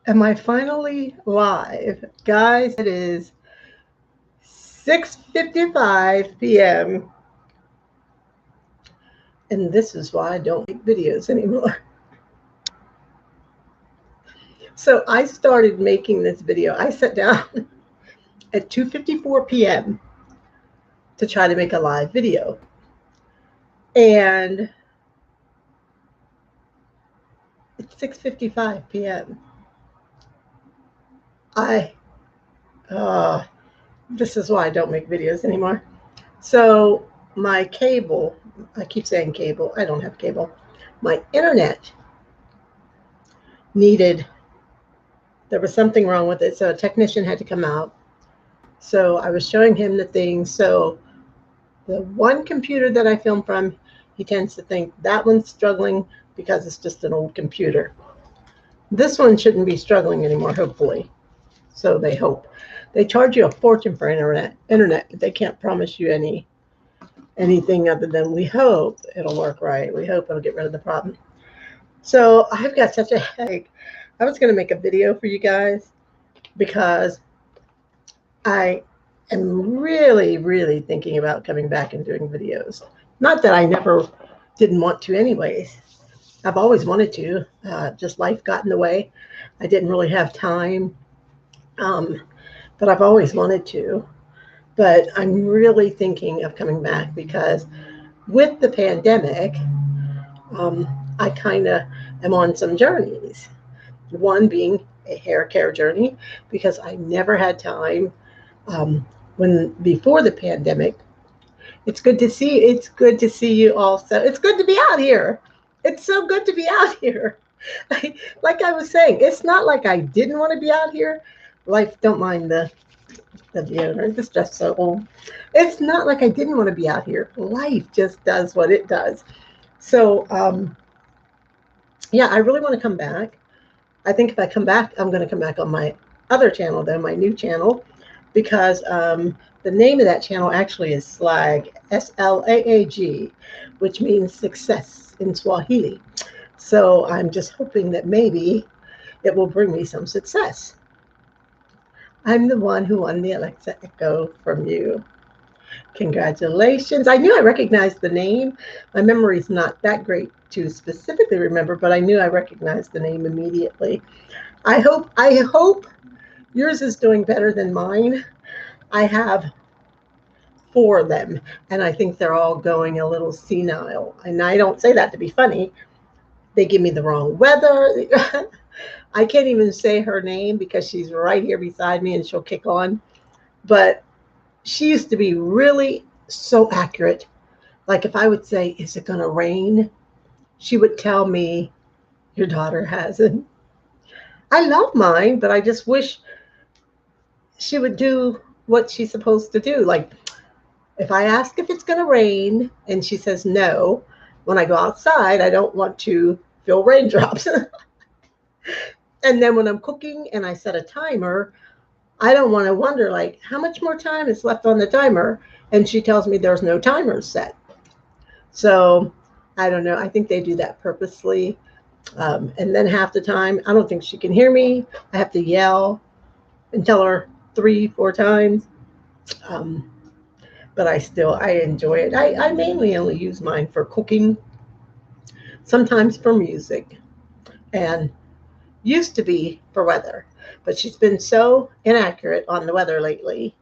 Am I finally live? Guys, it is 6:55 p.m. and this is why I don't make videos anymore. So I started making this video. I sat down at 2:54 p.m. to try to make a live video. And it's 6:55 p.m. I uh this is why I don't make videos anymore. So my cable, I keep saying cable, I don't have cable. My internet needed, there was something wrong with it, so a technician had to come out. So I was showing him the things. So the one computer that I film from, he tends to think that one's struggling because it's just an old computer. This one shouldn't be struggling anymore, hopefully. So they hope. They charge you a fortune for internet, but they can't promise you anything other than we hope it'll work right. We hope it'll get rid of the problem. So I've got such a headache. I was going to make a video for you guys because I am really, really thinking about coming back and doing videos. Not that I never didn't want to, anyways. I've always wanted to. Just life got in the way. I didn't really have time, but I've always wanted to. But I'm really thinking of coming back because with the pandemic, um, I kind of am on some journeys. One being a hair care journey because I never had time when before the pandemic. It's good to see you also. It's good to be out here. It's so good to be out here. Like I was saying, it's not like I didn't want to be out here. Life, don't mind the deodorant. It's just so old. It's not like I didn't want to be out here. Life just does what it does. So yeah, I really want to come back. I think if I come back, I'm going to come back on my other channel, though, my new channel, because the name of that channel actually is SLAG, SLAAG, which means success in Swahili. So I'm just hoping that maybe it will bring me some success. I'm the one who won the Alexa Echo from you. Congratulations. I knew I recognized the name. My memory's not that great to specifically remember, but I knew I recognized the name immediately. I hope yours is doing better than mine. I have four of them, and I think they're all going a little senile. And I don't say that to be funny. They give me the wrong weather. I can't even say her name because she's right here beside me and she'll kick on. But she used to be really so accurate. Like if I would say, "Is it going to rain?" she would tell me, "Your daughter hasn't." I love mine, but I just wish she would do what she's supposed to do. Like if I ask if it's going to rain and she says no, when I go outside, I don't want to feel raindrops. And then when I'm cooking and I set a timer, I don't want to wonder, like, how much more time is left on the timer? And she tells me there's no timer set. So I don't know. I think they do that purposely. And then half the time, I don't think she can hear me. I have to yell and tell her 3, 4 times. Um, but I enjoy it. I mainly only use mine for cooking, sometimes for music, and used to be for weather. But she's been so inaccurate on the weather lately.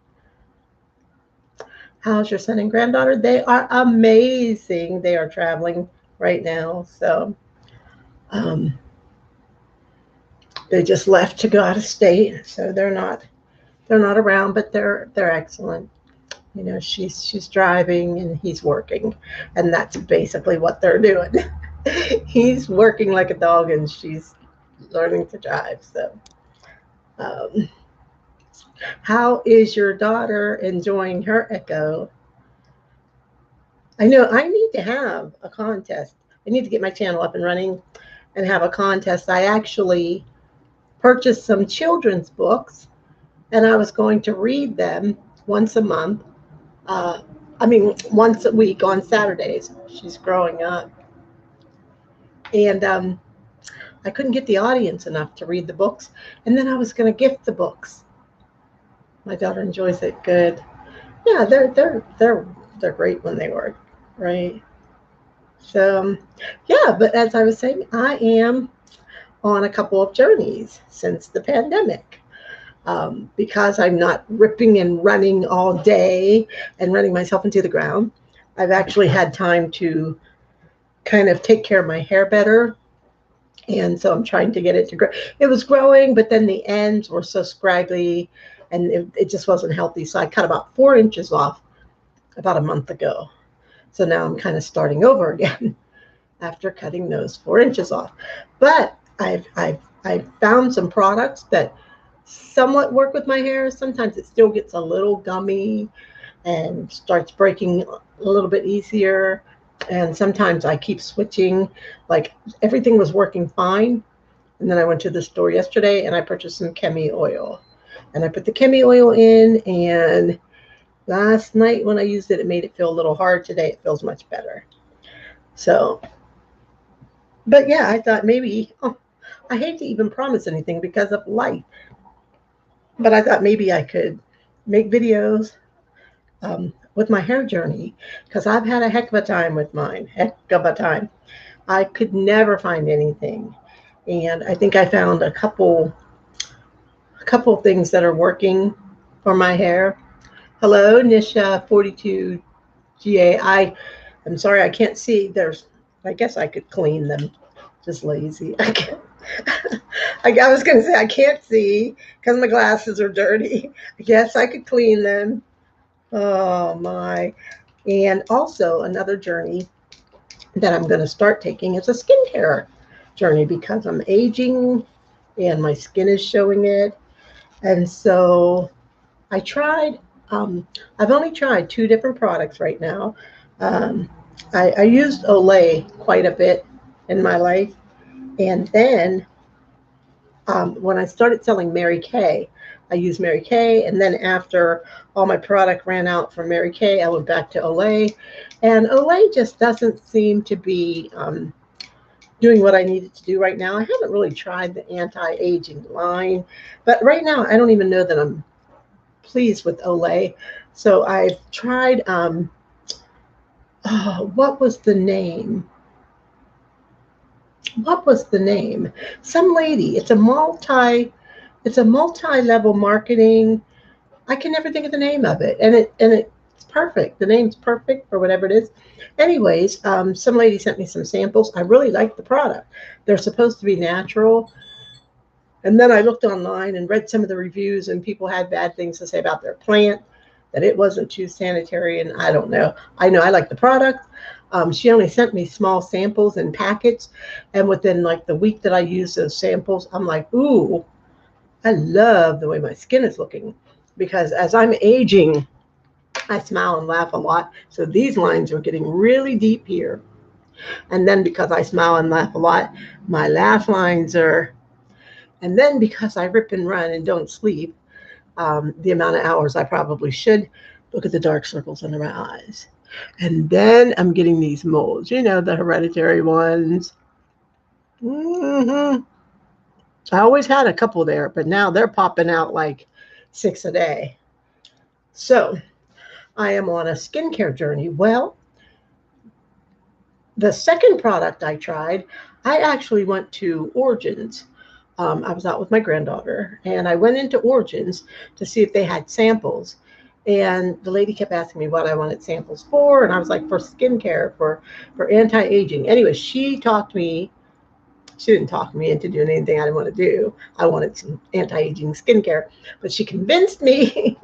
How's your son and granddaughter? They are amazing. They are traveling right now. So um, they just left to go out of state. So they're not around, but they're excellent. You know, she's driving and he's working, and that's basically what they're doing. He's working like a dog, and she's learning to drive. So, um, how is your daughter enjoying her Echo? I know I need to have a contest. I need to get my channel up and running and have a contest. I actually purchased some children's books, and I was going to read them once a month. Uh, I mean, once a week on Saturdays. She's growing up. And I couldn't get the audience enough to read the books. And then I was going to gift the books. My daughter enjoys it. Good. Yeah, they're great when they work, right? So yeah, but as I was saying, I am on a couple of journeys since the pandemic. Because I'm not ripping and running all day and running myself into the ground, I've actually had time to kind of take care of my hair better. And so I'm trying to get it to grow. It was growing, but then the ends were so scraggly and it just wasn't healthy. So I cut about 4 inches off about a month ago. So now I'm kind of starting over again after cutting those 4 inches off. But I've found some products that somewhat work with my hair. Sometimes it still gets a little gummy and starts breaking a little bit easier. And sometimes I keep switching. Like everything was working fine. And then I went to the store yesterday and I purchased some Chemi oil. And I put the Chemi oil in, and last night when I used it, it made it feel a little hard. Today it feels much better. So, but yeah, I thought maybe, I hate to even promise anything because of life. But I thought maybe I could make videos with my hair journey, because I've had a heck of a time with mine. Heck of a time. I could never find anything, and I think I found a couple things that are working for my hair. Hello, Nisha 42 GA. I'm sorry I can't see. I guess I could clean them. Just lazy. I can't. I was going to say I can't see because my glasses are dirty. I guess I could clean them. Oh my. And also another journey that I'm going to start taking is a skincare journey, because I'm aging and my skin is showing it. And so I tried, I've only tried 2 different products right now. Um, I used Olay quite a bit in my life. And then when I started selling Mary Kay, I used Mary Kay. And then after all my product ran out from Mary Kay, I went back to Olay. And Olay just doesn't seem to be doing what I needed to do right now. I haven't really tried the anti-aging line, but right now I don't even know that I'm pleased with Olay. So I've tried, what was the name? What was the name? Some lady. It's a multi-level marketing. I can never think of the name of it, and it's perfect. The name's perfect for whatever it is. Anyways, some lady sent me some samples. I really like the product. They're supposed to be natural, and then I looked online and read some of the reviews, and people had bad things to say about their plant, that it wasn't too sanitary, and I don't know. I know I like the product. She only sent me small samples in packets, and within like the week that I used those samples, I'm like, ooh, I love the way my skin is looking, because as I'm aging, I smile and laugh a lot. So these lines are getting really deep here. And then because I smile and laugh a lot, my laugh lines are, and then because I rip and run and don't sleep, the amount of hours I probably should, look at the dark circles under my eyes. And then I'm getting these moles, the hereditary ones. hmm I always had a couple there, but now they're popping out like 6 a day. So I am on a skincare journey. Well, the second product I tried, I actually went to Origins. I was out with my granddaughter, and I went into Origins to see if they had samples. And the lady kept asking me what I wanted samples for, and I was like, for skincare, for anti-aging. Anyway, she talked me. She didn't talk me into doing anything I didn't want to do. I wanted some anti-aging skincare, but she convinced me.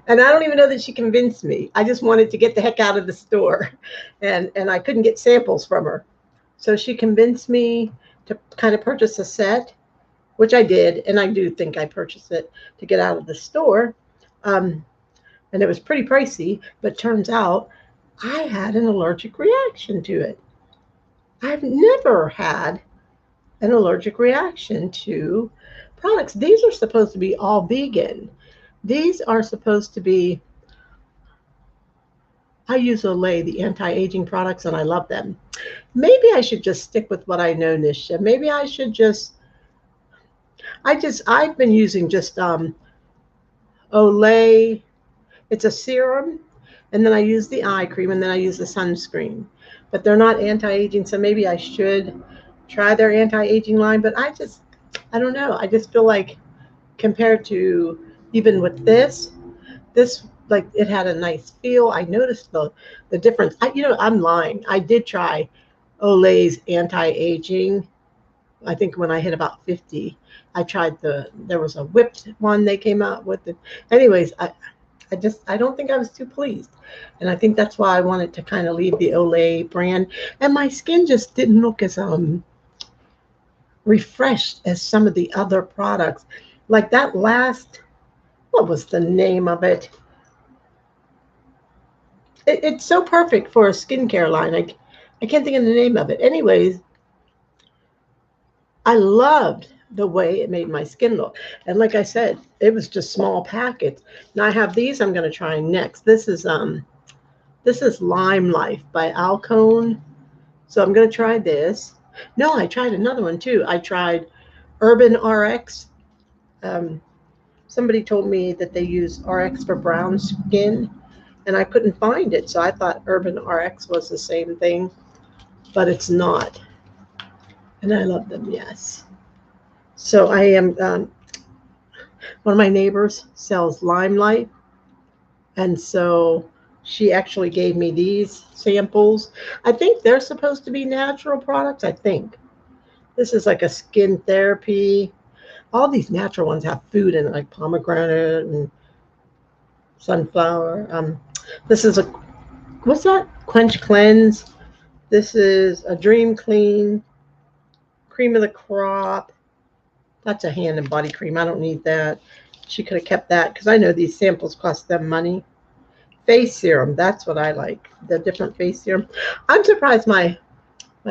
And I don't even know that she convinced me. I just wanted to get the heck out of the store, and I couldn't get samples from her. So she convinced me to kind of purchase a set, which I did, and I do think I purchased it to get out of the store. And it was pretty pricey, but turns out I had an allergic reaction to it. I've never had an allergic reaction to products. These are supposed to be all vegan. These are supposed to be I use Olay, the anti-aging products, and I love them. Maybe I should just stick with what I know, Nisha. Maybe I should I've been using just Olay. It's a serum, and then I use the eye cream, and then I use the sunscreen. But they're not anti-aging, so maybe I should try their anti-aging line. But I don't know. I just feel like compared to even with this like it had a nice feel. I noticed the difference. I'm lying. I did try Olay's anti-aging. I think when I hit about 50, I tried there was a whipped one they came out with. Anyways, I don't think I was too pleased. And I think that's why I wanted to kind of leave the Olay brand. And my skin just didn't look as refreshed as some of the other products. Like that last, what was the name of it? It's so perfect for a skincare line. I can't think of the name of it. Anyways, I loved the way it made my skin look. And like I said, it was just small packets. Now I have these I'm going to try next. This is Lime Life by Alcone. So I'm going to try this. No, I tried another one too. I tried Urban RX. Somebody told me that they use RX for brown skin, and I couldn't find it. So I thought Urban RX was the same thing, but it's not. And I love them, yes. So I am, one of my neighbors sells Limelight. And so she actually gave me these samples. I think they're supposed to be natural products, I think. This is like a skin therapy. All these natural ones have food in it, like pomegranate and sunflower. This is what's that? Quench Cleanse. This is a Dream Clean, Cream of the Crop. That's a hand and body cream. I don't need that. She could have kept that because I know these samples cost them money. Face serum. That's what I like. The different face serum. I'm surprised my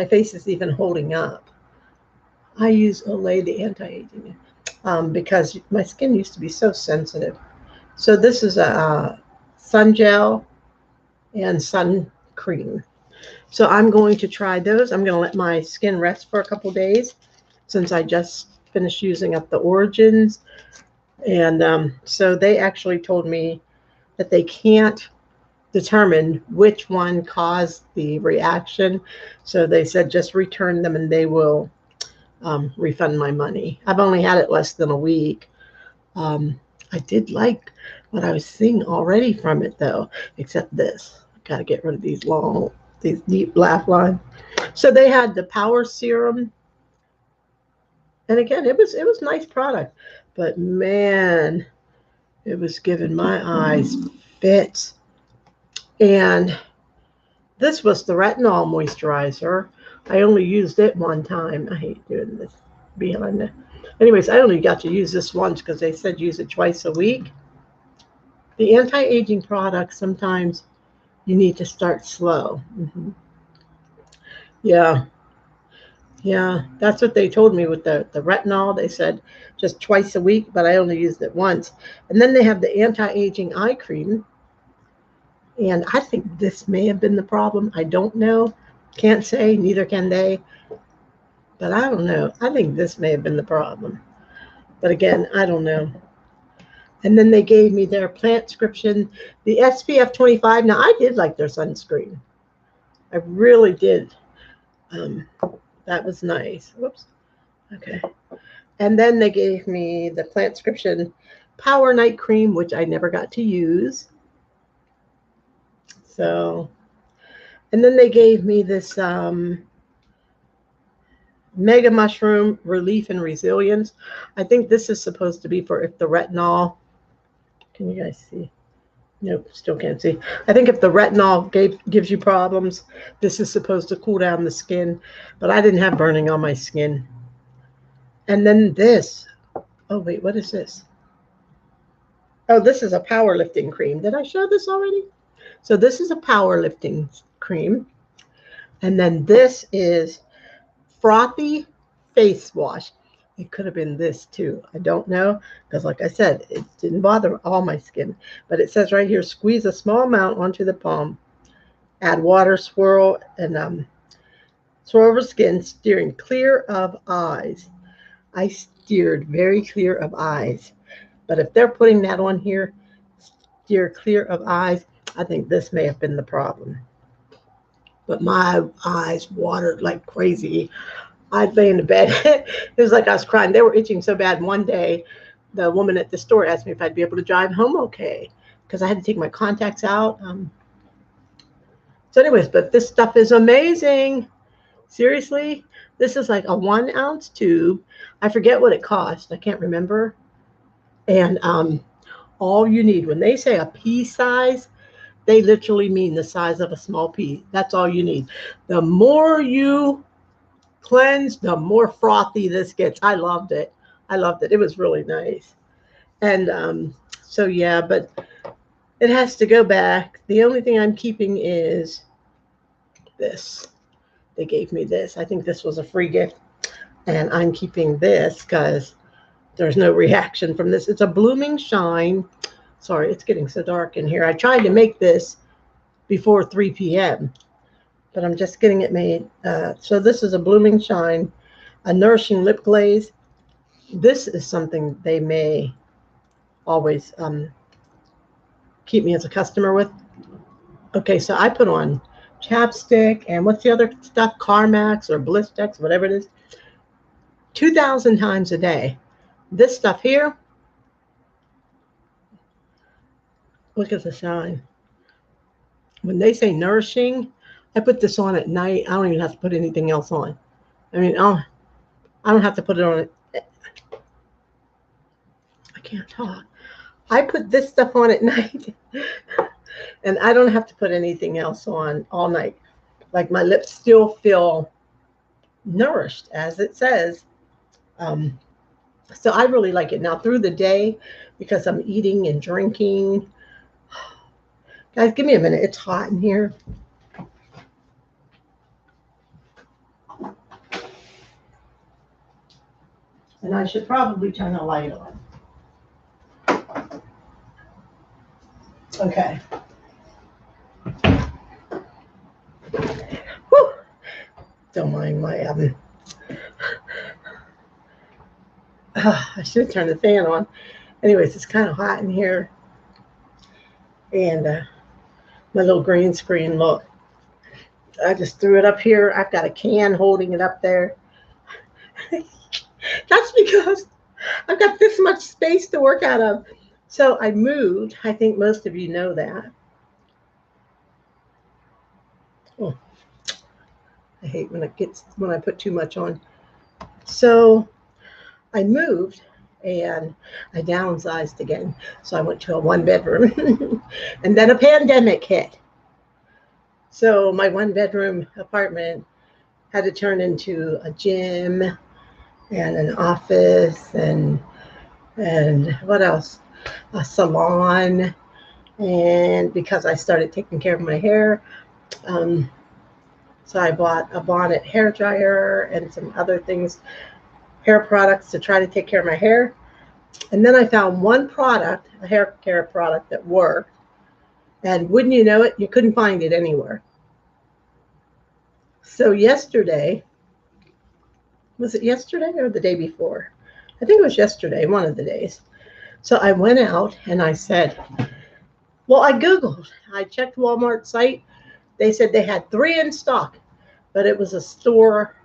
face is even holding up. I use Olay, the anti-aging, because my skin used to be so sensitive. So this is a sun gel and sun cream. So I'm going to try those. I'm going to let my skin rest for a couple days since I just finished using up the Origins. And so they actually told me that they can't determine which one caused the reaction. So they said just return them and they will refund my money. I've only had it less than a week. I did like what I was seeing already from it though, except this. Got to get rid of these deep black lines. So they had the Power Serum. And again, it was nice product, but man, it was giving my eyes fits. And this was the retinol moisturizer. I only used it one time. I hate doing this behind it. Anyways, I only got to use this once because they said use it twice a week. The anti-aging products, sometimes you need to start slow. Yeah. Yeah, that's what they told me with the retinol. They said just twice a week, but I only used it once. And then they have the anti-aging eye cream. And I think this may have been the problem. I don't know. Can't say, neither can they. But I don't know. I think this may have been the problem. But again, I don't know. And then they gave me their Plantscription, the SPF 25. Now, I did like their sunscreen. I really did. That was nice. Whoops. Okay. And then they gave me the Plantscription Power Night Cream, which I never got to use. So, and then they gave me this Mega Mushroom Relief and Resilience. I think this is supposed to be for if the retinol, can you guys see? Nope, still can't see. I think if the retinol gives you problems, this is supposed to cool down the skin, but I didn't have burning on my skin. And then this, oh wait, what is this? Oh, this is a powerlifting cream. Did I show this already? So this is a powerlifting cream. And then this is Frothy Face Wash. It could have been this too. I don't know because like I said, it didn't bother all my skin. But it says right here, squeeze a small amount onto the palm Add water, swirl, and swirl over skin, steering clear of eyes. I steered very clear of eyes. But if they're putting that on here, steer clear of eyes, I think this may have been the problem. But my eyes watered like crazy. I'd lay in the bed. It was like I was crying. They were itching so bad. One day, the woman at the store asked me if I'd be able to drive home okay because I had to take my contacts out. So, anyways, but this stuff is amazing. Seriously, this is like a 1 ounce tube. I forget what it cost. I can't remember. And all you need when they say a pea size, they literally mean the size of a small pea. That's all you need. The more you cleanse, the more frothy this gets. I loved it. I loved it. It was really nice. And so, yeah, but it has to go back. The only thing I'm keeping is this. They gave me this. I think this was a free gift. And I'm keeping this because there's no reaction from this. It's a Blooming Shine. Sorry, it's getting so dark in here. I tried to make this before 3 p.m., but I'm just getting it made. So this is a Blooming Shine, a nourishing lip glaze. This is something they may always keep me as a customer with. Okay, so I put on chapstick and what's the other stuff? Carmex or Blistex, whatever it is, 2,000 times a day. This stuff here, look at the shine. When they say nourishing, I put this on at night. I don't even have to put anything else on. I mean, I don't have to put it on. I can't talk. I put this stuff on at night, and I don't have to put anything else on all night. Like my lips still feel nourished, as it says. So I really like it. Now through the day, because I'm eating and drinking. Guys, give me a minute. It's hot in here. And I should probably turn the light on. Okay. Whew. Don't mind my oven. I should turn the fan on. Anyways, it's kind of hot in here. And my little green screen, look. I just threw it up here. I've got a can holding it up there. That's because I've got this much space to work out of. So I moved. I think most of you know that. Oh, I hate when I put too much on. So I moved and I downsized again. So I went to a 1-bedroom and then a pandemic hit. So my 1-bedroom apartment had to turn into a gym and an office and what else? A salon. And because I started taking care of my hair, so I bought a Bonnet hair dryer and some other things, hair products to try to take care of my hair. And then I found one product, a hair care product that worked. And wouldn't you know it, you couldn't find it anywhere. So yesterday, was it yesterday or the day before? I think it was yesterday, one of the days. So I went out and I said, well, I Googled. I checked Walmart's site. They said they had 3 in stock, but it was a store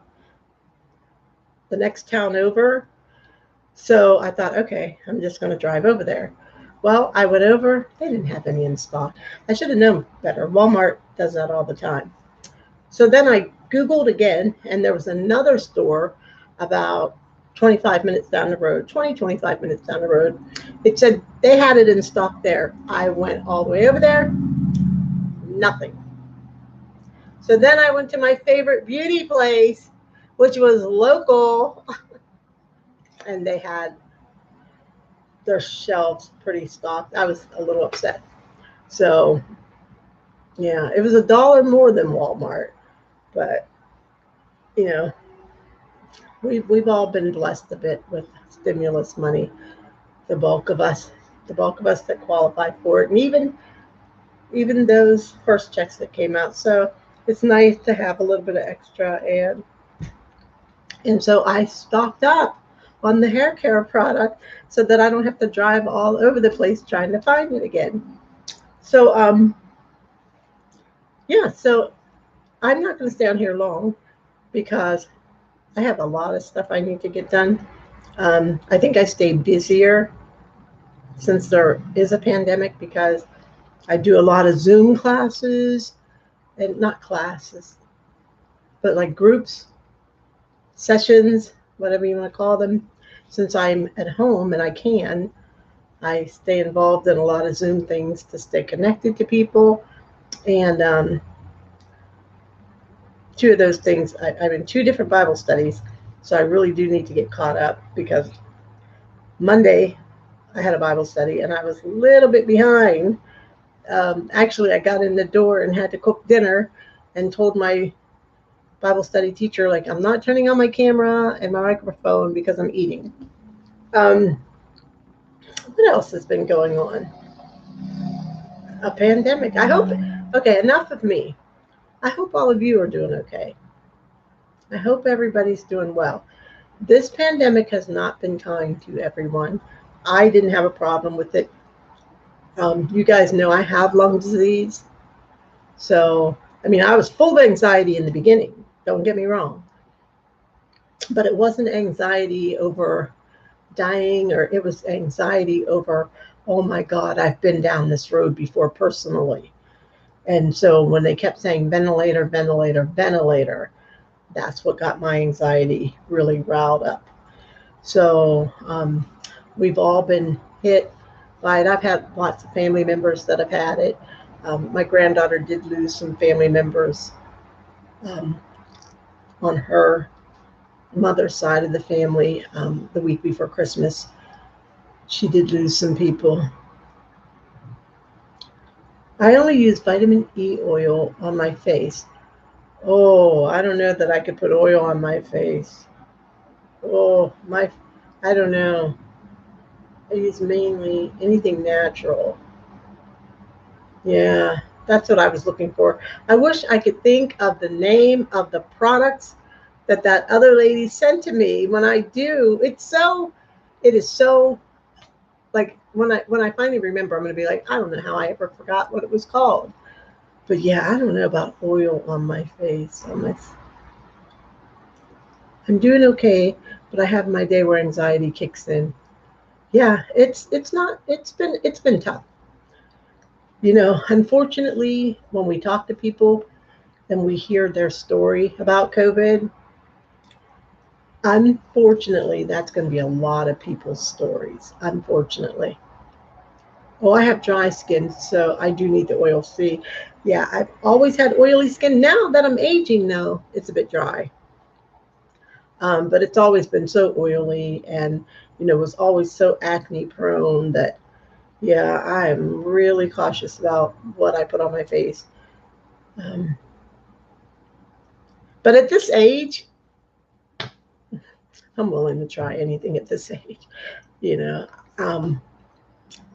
the next town over. So I thought, okay, I'm just going to drive over there. Well, I went over. They didn't have any in stock. I should have known better. Walmart does that all the time. So then I Googled again, and there was another store about 25 minutes down the road, 25 minutes down the road. It said they had it in stock there. I went all the way over there, nothing. So then I went to my favorite beauty place, which was local, and they had their shelves pretty stocked. I was a little upset. So, yeah, it was $1 more than Walmart, but you know, we've all been blessed a bit with stimulus money. The bulk of us that qualify for it, and even even those first checks that came out. So it's nice to have a little bit of extra, and so I stocked up on the hair care product so that I don't have to drive all over the place trying to find it again. So yeah, so I'm not going to stay on here long because I have a lot of stuff I need to get done. I think I stay busier since there is a pandemic because I do a lot of Zoom classes, and not classes, but like groups, sessions, whatever you want to call them. Since I'm at home and I stay involved in a lot of Zoom things to stay connected to people. And two of those things, I'm in two different Bible studies. So I really do need to get caught up because Monday I had a Bible study and I was a little bit behind. Actually, I got in the door and had to cook dinner and told my Bible study teacher, like, I'm not turning on my camera and my microphone because I'm eating. What else has been going on? A pandemic. I hope, okay, enough of me. I hope all of you are doing okay. I hope everybody's doing well. This pandemic has not been kind to everyone. I didn't have a problem with it. You guys know I have lung disease. So, I mean, I was full of anxiety in the beginning. Don't get me wrong. But it wasn't anxiety over dying, or it was anxiety over, oh my God, I've been down this road before personally. And so when they kept saying ventilator, ventilator, ventilator, that's what got my anxiety really riled up. So we've all been hit by it. I've had lots of family members that have had it. My granddaughter did lose some family members um, on her mother's side of the family the week before Christmas. She did lose some people. I only use vitamin E oil on my face. Oh, I don't know that I could put oil on my face. Oh, I don't know. I use mainly anything natural. Yeah, that's what I was looking for. I wish I could think of the name of the products that other lady sent to me. When I do, it is so, like, when I finally remember, I'm going to be like, I don't know how I ever forgot what it was called. But yeah, I don't know about oil on my face. I'm doing okay, but I have my day where anxiety kicks in. Yeah, it's been tough. You know, unfortunately, when we talk to people and we hear their story about COVID, unfortunately, that's going to be a lot of people's stories. Unfortunately. Oh, I have dry skin, so I do need the oil. See, yeah, I've always had oily skin. Now that I'm aging, though, it's a bit dry. But it's always been so oily and, was always so acne prone that, yeah, I am really cautious about what I put on my face. Um, but at this age, I'm willing to try anything at this age, you know. Um,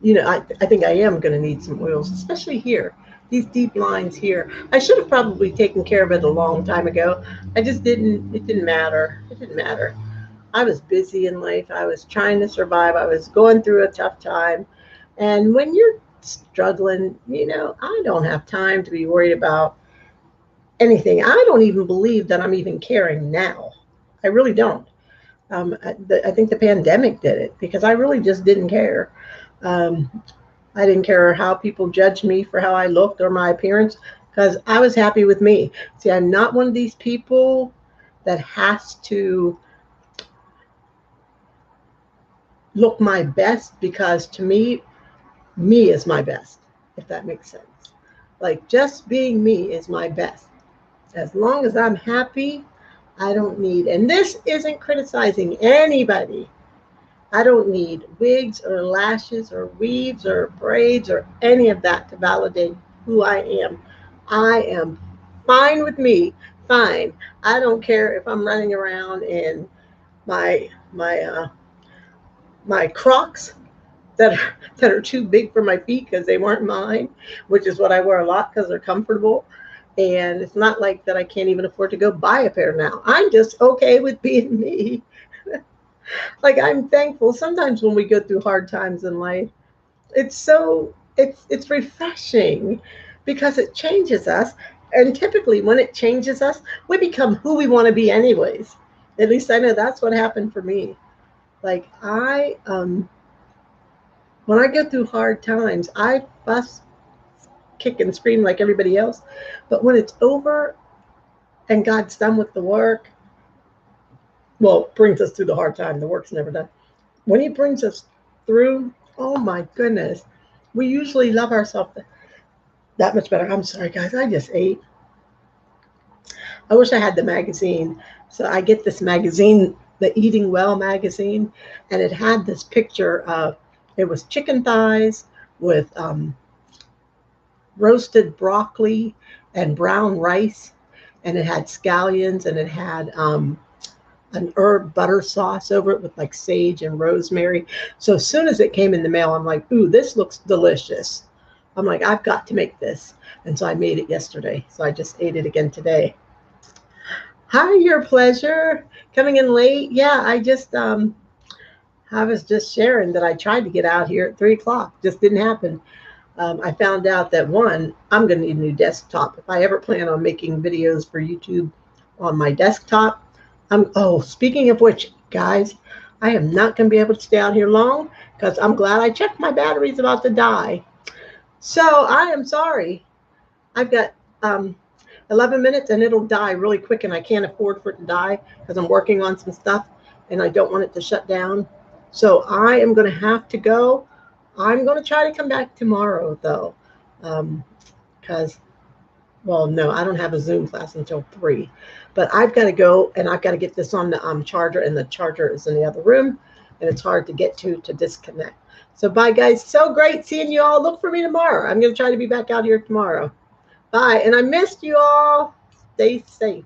I think I am going to need some oils, especially here. These deep lines here. I should have probably taken care of it a long time ago. I just didn't. It didn't matter. It didn't matter. I was busy in life. I was trying to survive. I was going through a tough time. And when you're struggling, I don't have time to be worried about anything. I don't even believe that I'm even caring now. I really don't. I think the pandemic did it because I really just didn't care. Um, I didn't care how people judged me for how I looked or my appearance because I was happy with me. See, I'm not one of these people that has to look my best because to me is my best, if that makes sense. Like just being me is my best. As long as I'm happy, I don't need, and this isn't criticizing anybody. I don't need wigs or lashes or weaves or braids or any of that to validate who I am. I am fine with me, fine. I don't care if I'm running around in my my Crocs that are too big for my feet because they weren't mine, which is what I wear a lot because they're comfortable. And it's not like that I can't even afford to go buy a pair now. I'm just okay with being me. Like I'm thankful. Sometimes when we go through hard times in life, it's refreshing because it changes us. And typically when it changes us, we become who we want to be anyways. At least I know that's what happened for me. Like when I go through hard times, I fuss, kick, and scream like everybody else. But when it's over and God's done with the work, well, brings us through the hard time. The work's never done. When He brings us through, oh my goodness, we usually love ourselves that much better. I'm sorry, guys. I just ate. I wish I had the magazine. So I get this magazine, the Eating Well magazine, and it had this picture of it was chicken thighs with roasted broccoli and brown rice, and it had scallions, and it had an herb butter sauce over it with like sage and rosemary. So as soon as it came in the mail, I'm like, ooh, this looks delicious. I'm like, I've got to make this. And so I made it yesterday. So I just ate it again today. Hi, Your Pleasure. Coming in late. Yeah, I was just sharing that I tried to get out here at 3 o'clock. Just didn't happen. I found out that one, I'm going to need a new desktop. If I ever plan on making videos for YouTube on my desktop, speaking of which, guys, I am not going to be able to stay out here long because I'm glad I checked my battery's about to die. So I am sorry. I've got 11 minutes and it'll die really quick, and I can't afford for it to die because I'm working on some stuff and I don't want it to shut down. So I am going to have to go. I'm going to try to come back tomorrow though, because well, no, I don't have a Zoom class until 3, but I've got to go and I've got to get this on the charger, and the charger is in the other room and it's hard to get to disconnect. So bye, guys. So great seeing you all. Look for me tomorrow. I'm going to try to be back out here tomorrow. Bye. And I missed you all. Stay safe.